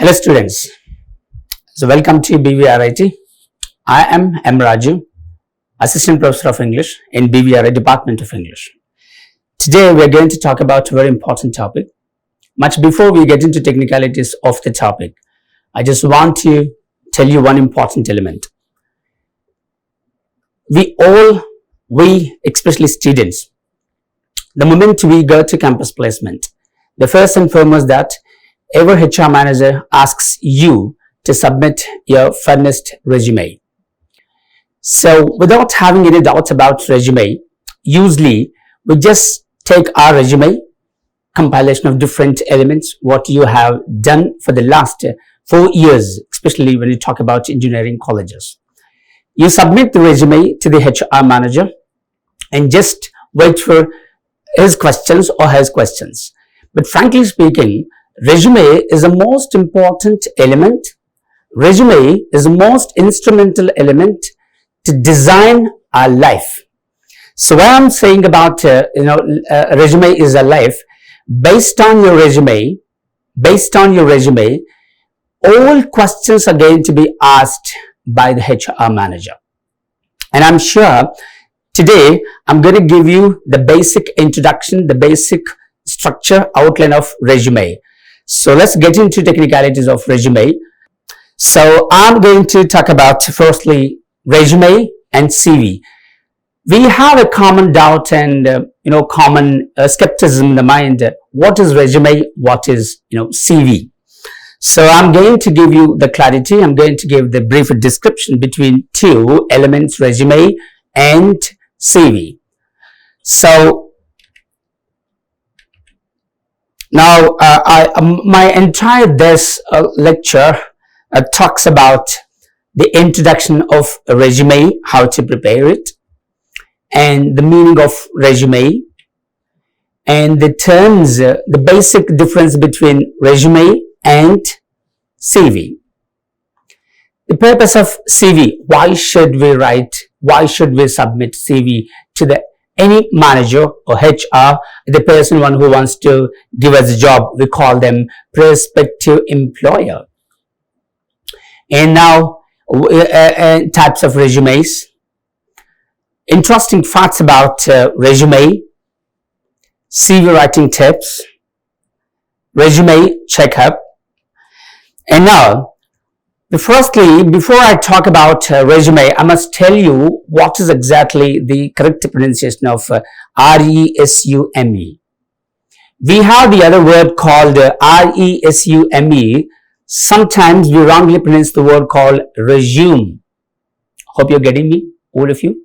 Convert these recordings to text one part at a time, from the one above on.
Hello students, so welcome to BVRIT. I am Raju, Assistant Professor of English in BVRI Department of English. Today we are going to talk about a very important topic. Much before we get into technicalities of the topic, I just want to tell you one important element. We especially students, the moment we go to campus placement, the first and foremost that every HR manager asks you to submit your finished resume. So without having any doubts about resume, usually we just take our resume, compilation of different elements, what you have done for the last 4 years, especially when you talk about engineering colleges. You submit the resume to the HR manager and just wait for his questions or her questions. But frankly speaking, resume is the most important element. Resume is the most instrumental element to design our life. So what I'm saying about, resume is a life. Based on your resume, all questions are going to be asked by the HR manager. And I'm sure today I'm going to give you the basic introduction, the basic structure, outline of resume. So let's get into technicalities of resume. So I'm going to talk about firstly resume and CV. We have a common doubt and common skepticism in the mind. What is resume? What is CV? So I'm going to give you the clarity. I'm going to give the brief description between two elements, resume and CV. So now, my entire lecture talks about the introduction of a resume, how to prepare it, and the meaning of resume, and the terms, the basic difference between resume and CV. The purpose of CV, why should we submit CV to any manager or HR, the person who wants to give us a job? We call them prospective employer. And now types of resumes, interesting facts about resume, CV writing tips, resume checkup. And now firstly, before I talk about resume, I must tell you what is exactly the correct pronunciation of resume. We have the other word called resume. Sometimes we wrongly pronounce the word called resume. Hope you're getting me, all of you.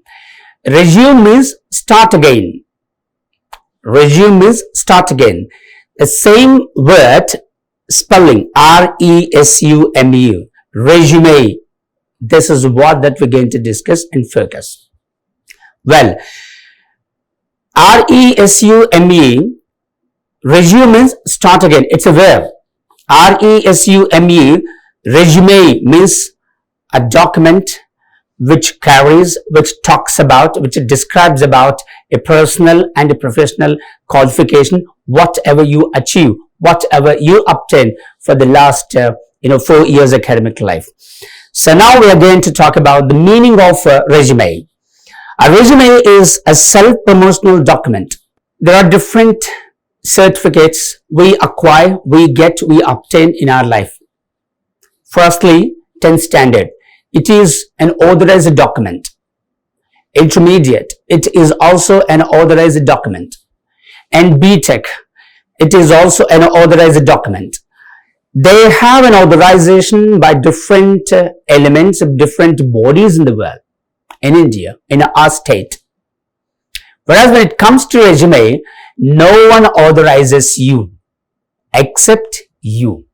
Resume means start again. Resume means start again. The same word spelling resume. Resume. This is what that we're going to discuss and focus. Well, resume, resume means start again. It's a verb. Resume, resume means a document which describes about a personal and a professional qualification, whatever you achieve, whatever you obtain for the last 4 years academic life. So now we are going to talk about the meaning of resume. A resume is a self-promotional document. There are different certificates we acquire, we obtain in our life. Firstly, 10th standard. It is an authorized document. Intermediate, it is also an authorized document. And BTech, it is also an authorized document. They have an authorization by different elements of different bodies in the world, in India, in our state. Whereas when it comes to resume, no one authorizes you except you.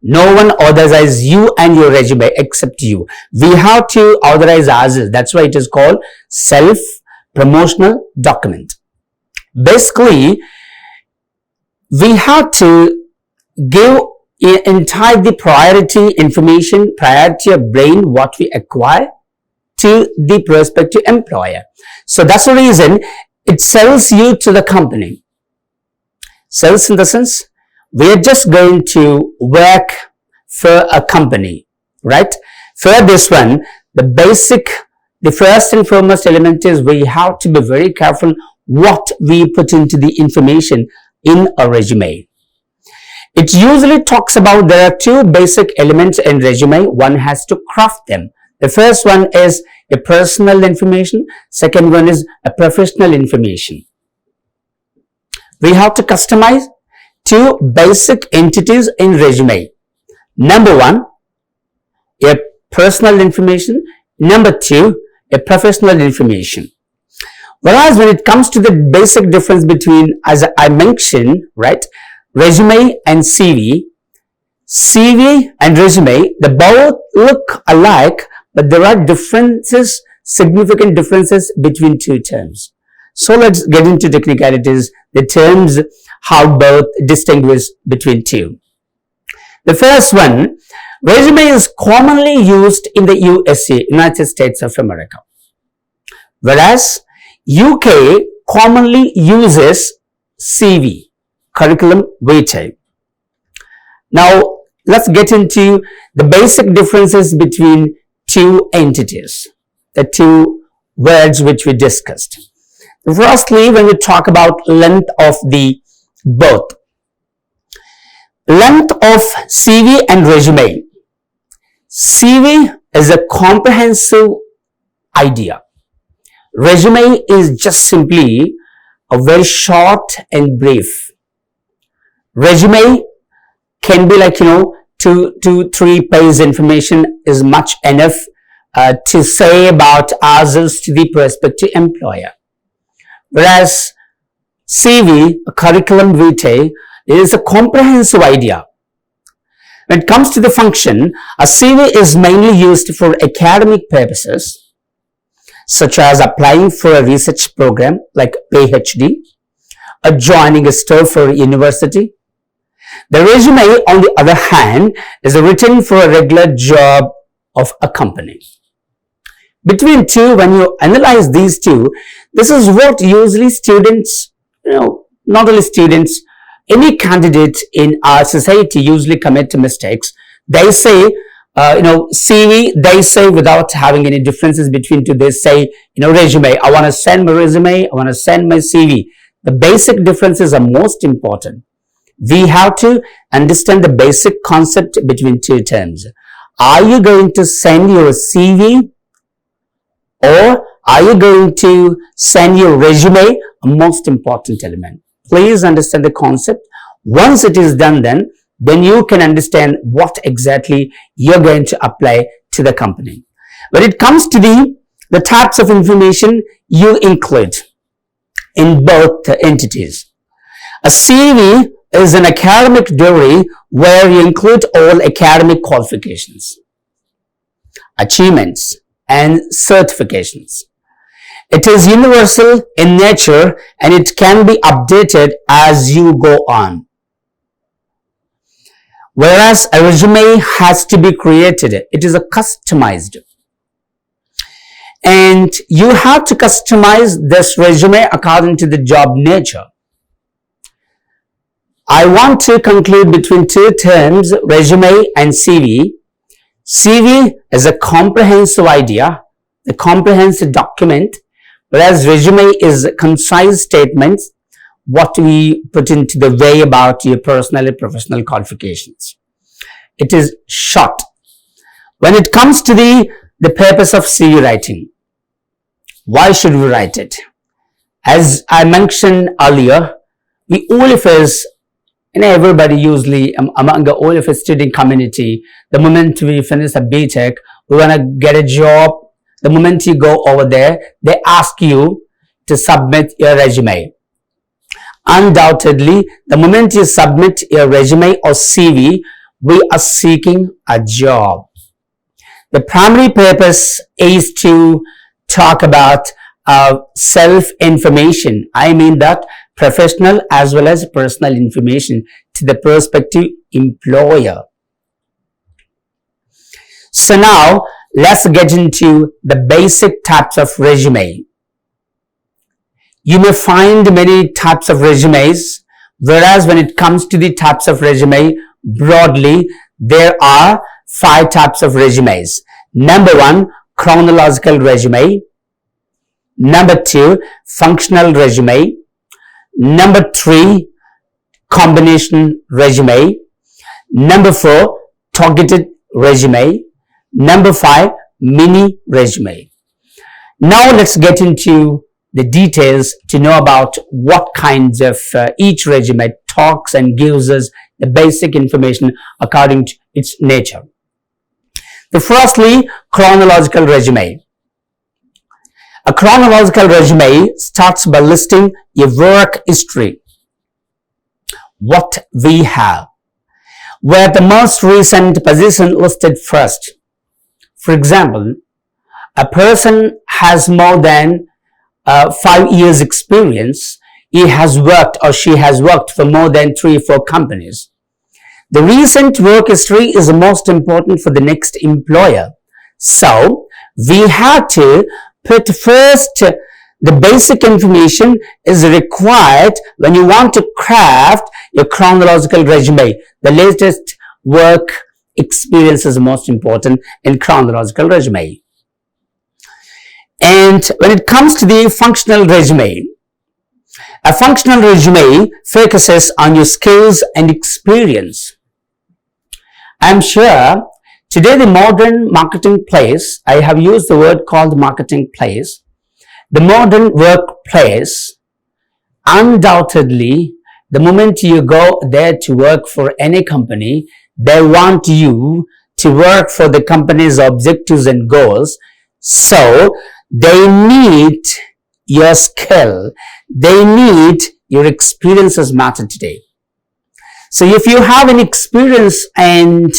No one authorizes you and your resume except you. We have to authorize ourselves. That's why it is called self-promotional document. Basically, we have to give entire the priority information, priority of brain, what we acquire to the prospective employer. So that's the reason it sells you to the company. Sells in the sense we are just going to work for a company, right? For this one, the first and foremost element is we have to be very careful what we put into the information in a resume. It usually talks about there are two basic elements in resume. One has to craft them. The first one is a personal information. Second one is a professional information. We have to customize two basic entities in resume. Number one, a personal information. Number two, a professional information. Whereas when it comes to the basic difference between, as I mentioned, right, resume and CV and resume, they both look alike, but there are differences, significant differences between two terms. So let's get into technicalities, the terms, how both distinguish between two. The first one, resume is commonly used in the USA, United States of America, whereas UK commonly uses CV, curriculum vitae. Now, let's get into the basic differences between two entities, the two words which we discussed. Firstly, when we talk about length of the both, length of CV and resume. CV is a comprehensive idea. Resume is just simply a very short and brief. Resume can be like, 2-3 pages information is much enough to say about ourselves to the prospective employer. Whereas CV, a curriculum vitae, is a comprehensive idea. When it comes to the function, a CV is mainly used for academic purposes, such as applying for a research program like PhD, or joining a store for a university. The resume, on the other hand, is written for a regular job of a company. Between two, when you analyze these two, this is what usually students, not only students, any candidate in our society usually commit mistakes. They say, CV, they say without having any differences between two, they say, resume. I want to send my resume. I want to send my CV. The basic differences are most important. We have to understand the basic concept between two terms. Are you going to send your CV or are you going to send your resume? A most important element. Please understand the concept. Once it is done, then you can understand what exactly you're going to apply to the company. When it comes to the types of information you include in both entities. A CV is an academic diary where you include all academic qualifications, achievements, and certifications. It is universal in nature and it can be updated as you go on. Whereas a resume has to be created. It is a customized. And you have to customize this resume according to the job nature. I want to conclude between two terms, resume and CV. CV is a comprehensive idea, a comprehensive document, whereas resume is concise statements, what we put into the way about your personal and professional qualifications. It is short. When it comes to the purpose of CV writing, why should we write it? As I mentioned earlier, we all of us, everybody usually among all of the student community, the moment we finish a BTech, we want to get a job. The moment you go over there, they ask you to submit your resume. Undoubtedly, the moment you submit your resume or CV, we are seeking a job. The primary purpose is to talk about self-information. I mean that professional as well as personal information to the prospective employer. So now, let's get into the basic types of resume. You may find many types of resumes, Whereas when it comes to the types of resume, broadly, there are 5 types of resumes. Number 1, chronological resume. Number 2, functional resume. Number 3, combination resume. Number 4, targeted resume. Number 5, mini resume. Now let's get into the details to know about what kinds of each resume talks and gives us the basic information according to its nature. The firstly, chronological resume. A chronological resume starts by listing your work history, what we have, where the most recent position listed first. For example, a person has more than 5 years experience. He has worked or she has worked for more than 3 or 4 companies. The recent work history is the most important for the next employer. So we have to put first the basic information is required when you want to craft your chronological resume. The latest work experience is most important in chronological resume. And when it comes to the functional resume, a functional resume focuses on your skills and experience. I'm sure today the modern marketplace, I have used the word called marketplace, the modern workplace, undoubtedly, the moment you go there to work for any company, they want you to work for the company's objectives and goals. So they need your skill. They need your experiences matter today. So if you have an experience and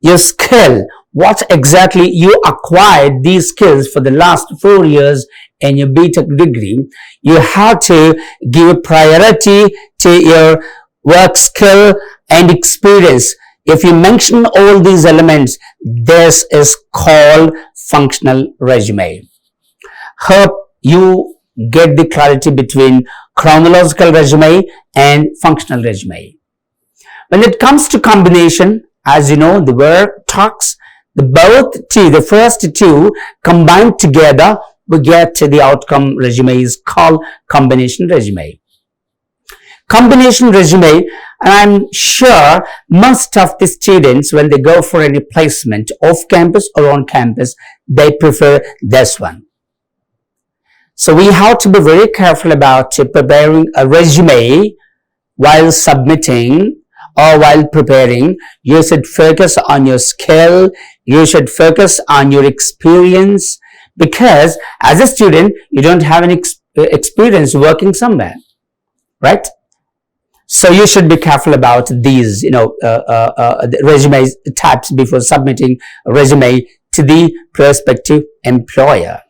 your skill, what exactly you acquired these skills for the last 4 years in your BTech degree, you have to give priority to your work skill and experience. If you mention all these elements, this is called functional resume. Hope you get the clarity between chronological resume and functional resume. When it comes to combination, as you know, the word talks, the first two combined together, we get the outcome resume is called combination resume. Combination resume, and I'm sure most of the students, when they go for any placement off campus or on campus, they prefer this one. So we have to be very careful about preparing a resume while submitting or while preparing. You should focus on your skill. You should focus on your experience, because as a student, you don't have any experience working somewhere, right? So you should be careful about these, the resume types before submitting a resume to the prospective employer.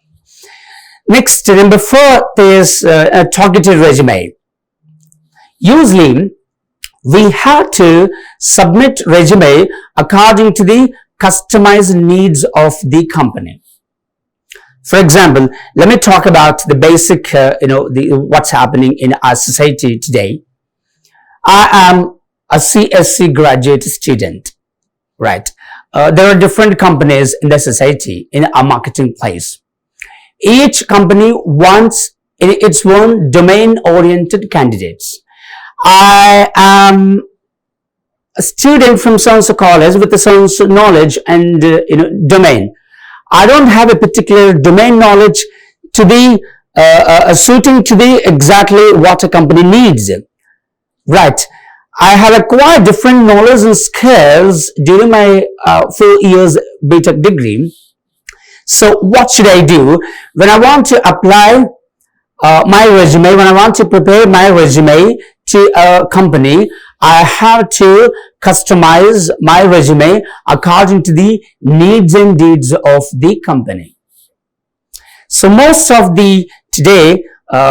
Next, number 4 is a targeted resume. Usually, we have to submit resume according to the customized needs of the company. For example, let me talk about the basic, what's happening in our society today. I am a CSC graduate student, right? There are different companies in the society, in our marketplace. Each company wants its own domain-oriented candidates. I am a student from so-and-so college with the so-and-so knowledge and domain. I don't have a particular domain knowledge to be suiting to the exactly what a company needs. Right. I have acquired different knowledge and skills during my 4 years BTech degree. So what should I do when I want to apply my resume, when I want to prepare my resume to a company? I have to customize my resume according to the needs and deeds of the company. So most of the today,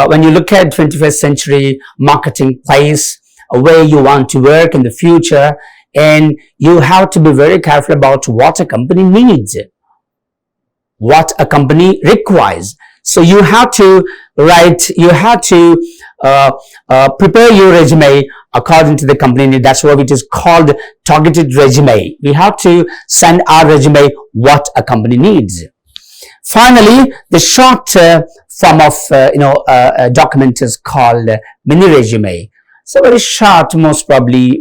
when you look at 21st century marketplace, where you want to work in the future, and you have to be very careful about what a company needs, what a company requires. So you have to write, you have to prepare your resume according to the company need. That's what it is called, targeted resume. We have to send our resume what a company needs. Finally, the short form of document is called mini resume. So very short, most probably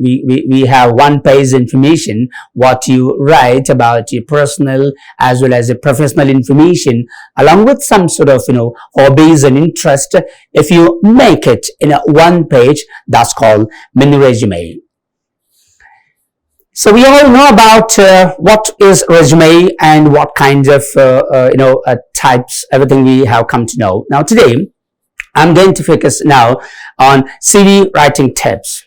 we have one page information, what you write about your personal as well as your professional information, along with some sort of hobbies and interest. If you make it in a one page, that's called mini resume. So we all know about what is resume and what kinds of types, everything we have come to know. Now today I'm going to focus now on CV writing tips.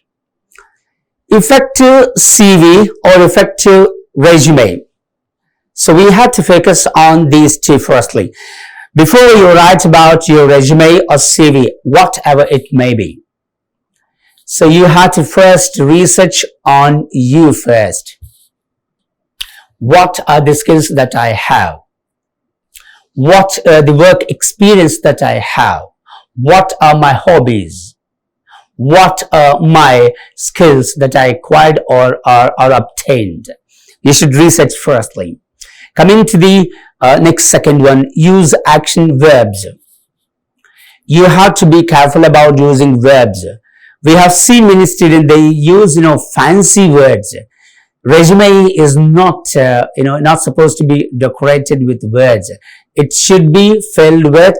Effective CV or effective resume. So we have to focus on these two firstly. Before you write about your resume or CV, whatever it may be. So you have to first research on you first. What are the skills that I have? What are the work experience that I have? What are my hobbies? What are my skills that I acquired or are obtained? You should research firstly. Coming to the next second one, use action verbs. You have to be careful about using verbs. We have seen many students, they use, fancy words. Resume is not, not supposed to be decorated with words. It should be filled with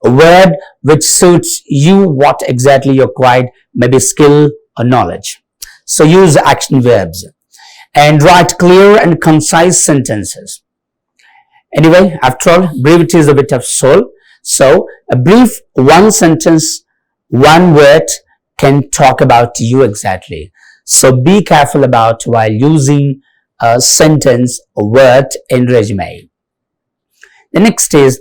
a word which suits you, what exactly you acquired, maybe skill or knowledge. So use action verbs and write clear and concise sentences. Anyway, after all, brevity is a bit of soul. So a brief one sentence, one word can talk about you exactly. So be careful about while using a sentence, a word in resume. The next is,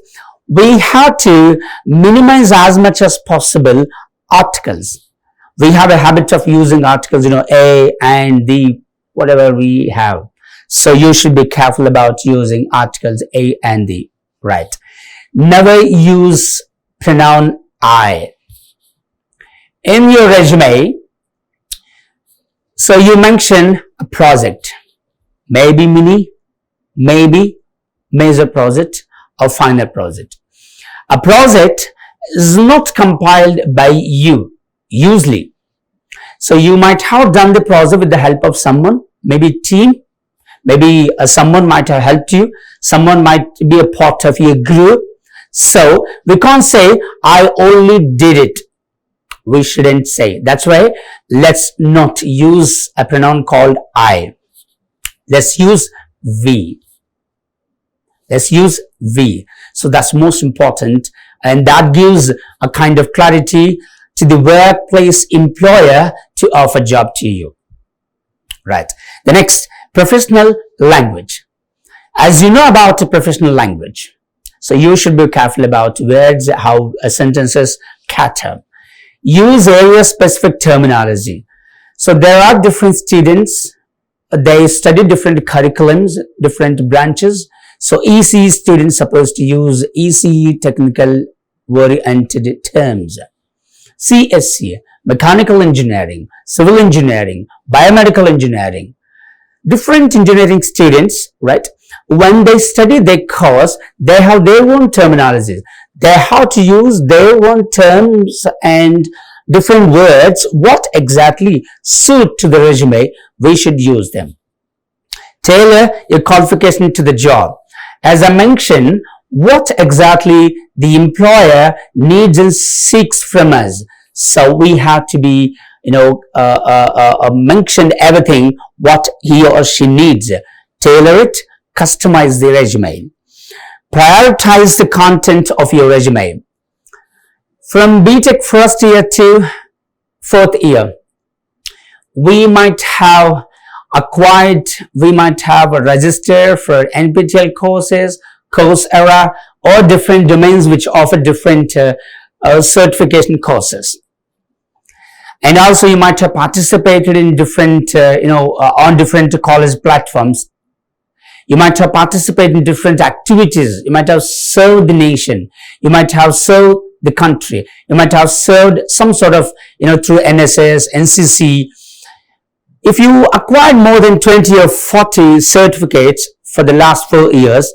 we have to minimize as much as possible articles. We have a habit of using articles, A and the, whatever we have. So you should be careful about using articles A and the, right? Never use pronoun I. In your resume, so you mention a project, maybe mini, maybe major project or final project. A project is not compiled by you, usually. So you might have done the project with the help of someone, maybe team, maybe someone might have helped you, someone might be a part of your group. So we can't say, I only did it. We shouldn't say. That's why let's not use a pronoun called I. Let's use we. Let's use we. So that's most important, and that gives a kind of clarity to the workplace employer to offer job to you. Right. The next, professional language. As you know about professional language, so you should be careful about words, how sentences cater. Use area-specific terminology. So there are different students, they study different curriculums, different branches. So ECE students supposed to use ECE technical oriented terms. CSE, mechanical engineering, civil engineering, biomedical engineering. Different engineering students, right? When they study their course, they have their own terminologies. They have to use their own terms and different words. What exactly suit to the resume, we should use them. Tailor your qualification to the job. As I mentioned, what exactly the employer needs and seeks from us. So we have to be, mention everything what he or she needs. Tailor it, customize the resume. Prioritize the content of your resume. From BTech first year to fourth year, we might have registered for NPTEL courses, Coursera, or different domains which offer different certification courses. And also you might have participated in different, on different college platforms. You might have participated in different activities. You might have served the nation. You might have served the country. You might have served some sort of, through NSS, NCC. If you acquired more than 20 or 40 certificates for the last 4 years,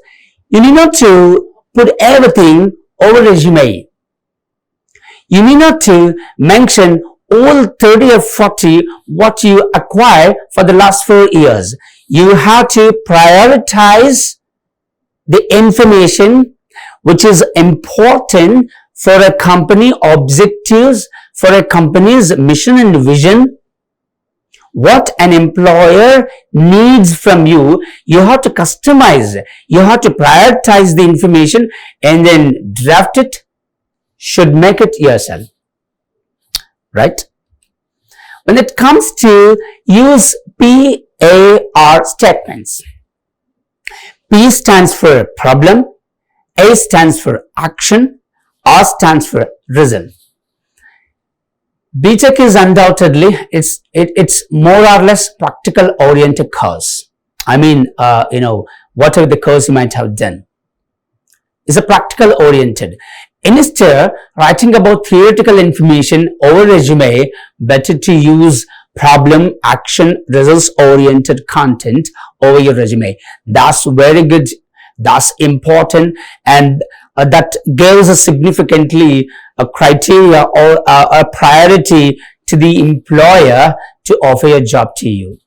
you need not to put everything over resume. You need not to mention all 30 or 40 what you acquired for the last 4 years. You have to prioritize the information which is important for a company objectives, for a company's mission and vision. What an employer needs from you, you have to customize, you have to prioritize the information and then draft it, should make it yourself, right? When it comes to use PAR statements, P stands for problem, A stands for action, R stands for result. BTech is undoubtedly, it's more or less practical oriented course. I mean, whatever the course you might have done is a practical oriented. Instead, writing about theoretical information over resume, better to use problem, action, results oriented content over your resume. That's very good. That's important, and that gives a significantly a criteria or a priority to the employer to offer a job to you.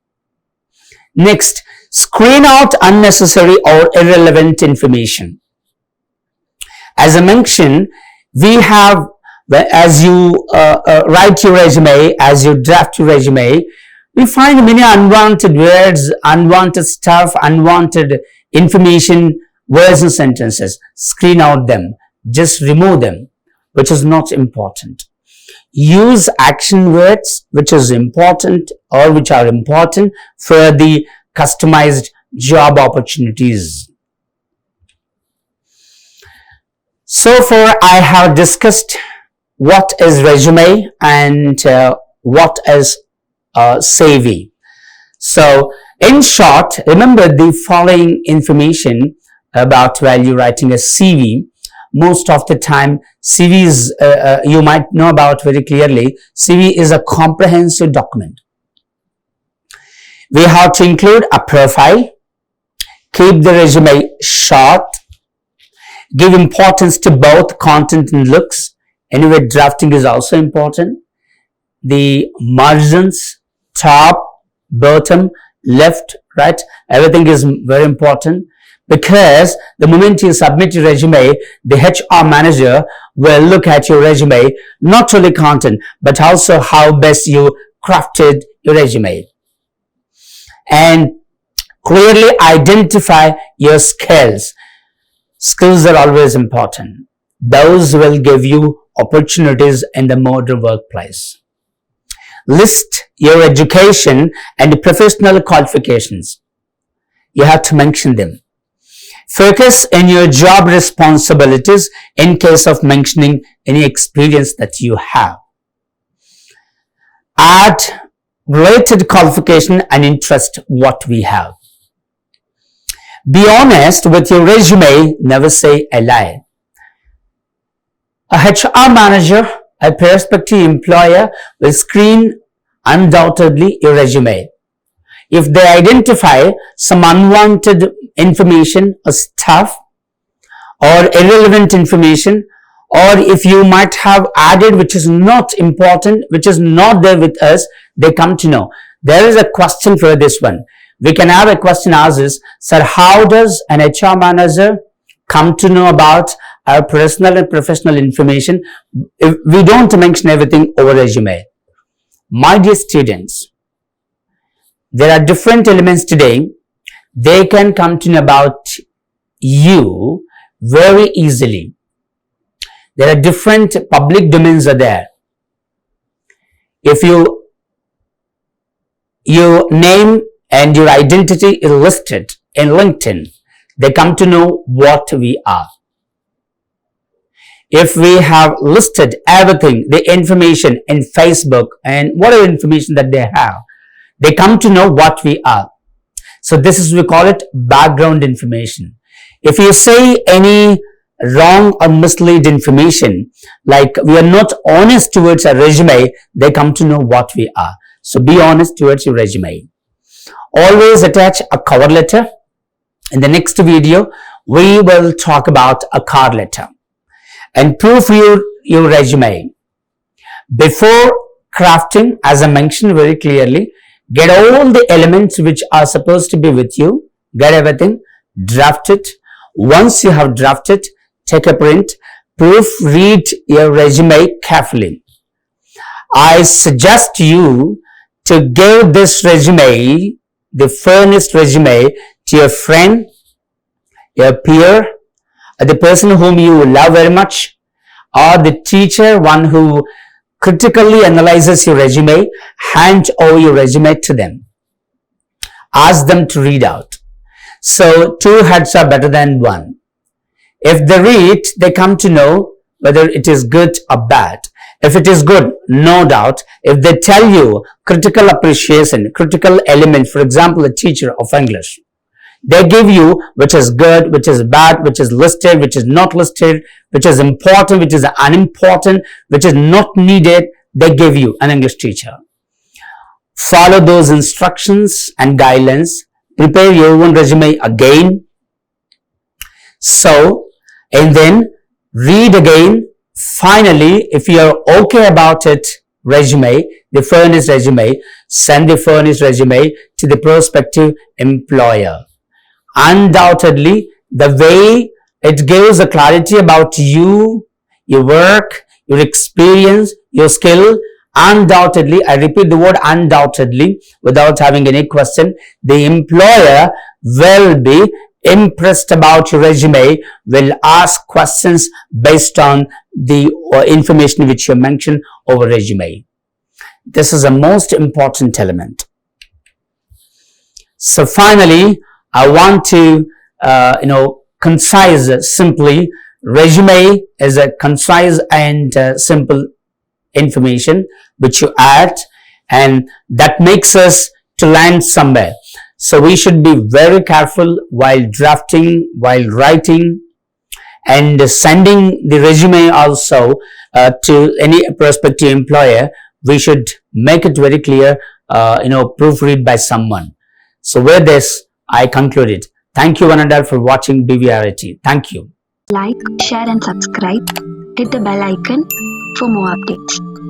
Next, screen out unnecessary or irrelevant information. As I mentioned, we have, as you write your resume, as you draft your resume, we find many unwanted words, unwanted stuff, unwanted information, words and sentences. Screen out them. Just remove them, which is not important. Use action words, which is important or which are important for the customized job opportunities. So far, I have discussed what is resume and what is CV. So, in short, remember the following information about while you're writing a CV. Most of the time, CV is, you might know about very clearly, CV is a comprehensive document. We have to include a profile, keep the resume short, give importance to both content and looks. Anyway, drafting is also important. The margins, top, bottom, left, right, everything is very important, because the moment you submit your resume, the HR manager will look at your resume, not only content, but also how best you crafted your resume. And clearly identify your skills. Skills are always important. Those will give you opportunities in the modern workplace. List your education and professional qualifications. You have to mention them. Focus on your job responsibilities in case of mentioning any experience that you have. Add related qualification and interest what we have. Be honest with your resume, never say a lie. A HR manager, a prospective employer will screen undoubtedly your resume. If they identify some unwanted information or stuff or irrelevant information, or if you might have added which is not important, which is not there with us, they come to know. There is a question for this one. We can have a question as is, sir, how does an HR manager come to know about our personal and professional information if we don't mention everything over resume? My dear students, there are different elements today. They can come to know about you very easily. There are different public domains are there. If your name and your identity is listed in LinkedIn, they come to know what we are. If we have listed everything, the information in Facebook and whatever information that they have, they come to know what we are. So this is, we call it background information. If you say any wrong or mislead information, like we are not honest towards our resume, they come to know what we are. So be honest towards your resume. Always attach a cover letter. In the next video, we will talk about a cover letter. And proofread your resume. Before crafting, as I mentioned very clearly, get all the elements which are supposed to be with you, get everything, draft it. Once you have drafted, take a print, proofread your resume carefully. I suggest you to give this resume, the furnished resume, to your friend, your peer, the person whom you love very much, or the teacher, one who critically analyzes your resume. Hand over your resume to them. Ask them to read out. So 2 heads are better than 1. If they read, they come to know whether it is good or bad. If it is good, no doubt. If they tell you critical appreciation, critical element, for example, a teacher of English, they give you which is good, which is bad, which is listed, which is not listed, which is important, which is unimportant, which is not needed. They give you an English teacher. Follow those instructions and guidelines. Prepare your own resume again. So, and then read again. Finally, if you are okay about it, resume, the furnished resume, send the furnished resume to the prospective employer. Undoubtedly, the way it gives a clarity about you, your work, your experience, your skill, undoubtedly, I repeat the word undoubtedly without having any question, the employer will be impressed about your resume, will ask questions based on the information which you mentioned over resume. This is a most important element. So finally, I want to, concise simply. Resume is a concise and simple information which you add, and that makes us to land somewhere. So we should be very careful while drafting, while writing, and sending the resume also to any prospective employer. We should make it very clear, proofread by someone. So with this, I concluded. Thank you one and all for watching BVRIT. Thank you. Like, share and subscribe. Hit the bell icon for more updates.